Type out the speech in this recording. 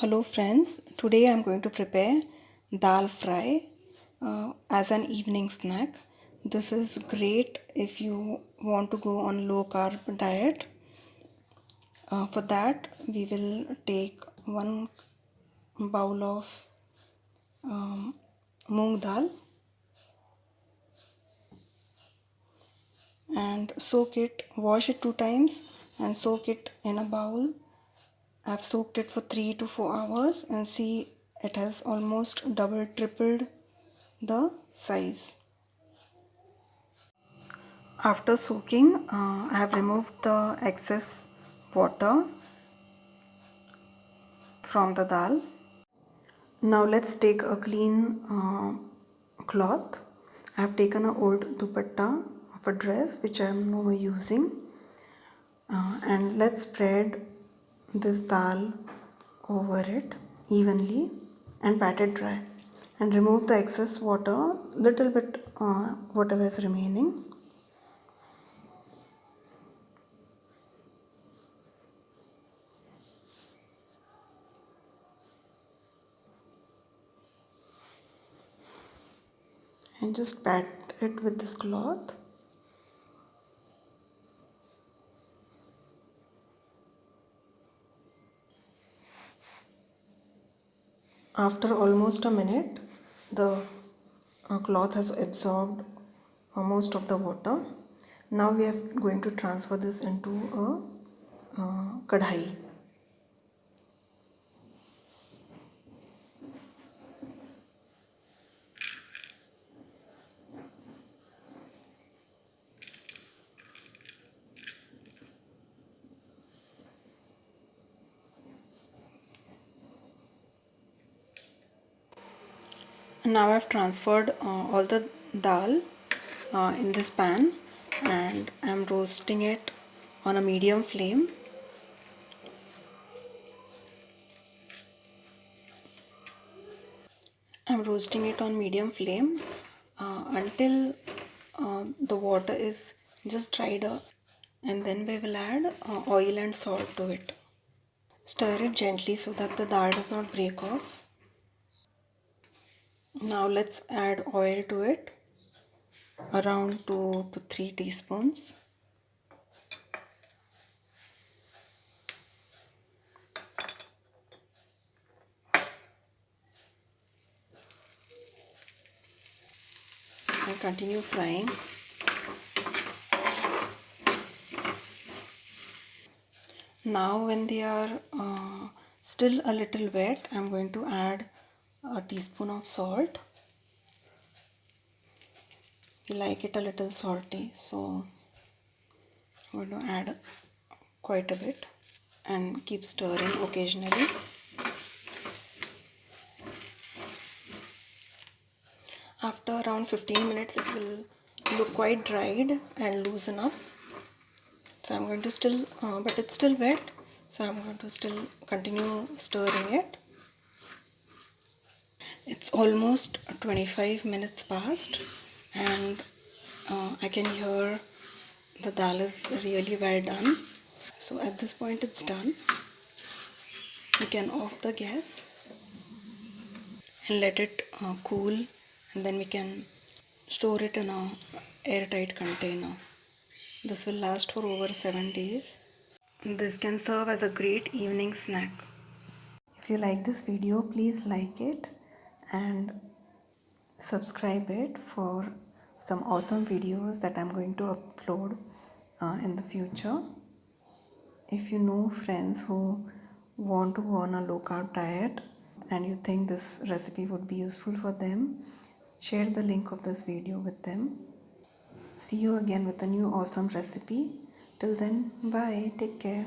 Hello friends, today I am going to prepare dal fry as an evening snack. This is great if you want to go on low carb diet. For that we will take one bowl of moong dal and wash it 2 times and soak it in a bowl. I've soaked it for 3 to 4 hours and see it has almost tripled the size. After soaking, I have removed the excess water from the dal. Now let's take a clean cloth. I have taken an old dupatta of a dress which I am now using, and let's spread this dal over it evenly and pat it dry and remove the excess water, little bit whatever is remaining. And just pat it with this cloth. After almost a minute, the cloth has absorbed most of the water. Now we are going to transfer this into a kadhai. Now I've transferred all the dal in this pan and I'm roasting it on a medium flame. I'm roasting it on medium flame until the water is just dried up, and then we will add oil and salt to it. Stir it gently so that the dal does not break off. Now let's add oil to it, around 2 to 3 teaspoons. And continue frying. Now when they are still a little wet, I'm going to add a teaspoon of salt. You like it a little salty, so I'm going to add quite a bit and keep stirring occasionally. After around 15 minutes it will look quite dried and loosen up. So I'm going to still, but it's still wet, so I'm going to still continue stirring it. It's almost 25 minutes past and I can hear the dal is really well done. So at this point it's done. You can off the gas and let it cool, and then we can store it in a airtight container. This will last for over 7 days. This can serve as a great evening snack. If you like this video, please like it and subscribe it for some awesome videos that I'm going to upload in the future. If you know friends who want to go on a low carb diet and you think this recipe would be useful for them, share the link of this video with them. See you again with a new awesome recipe. Till then, bye, take care.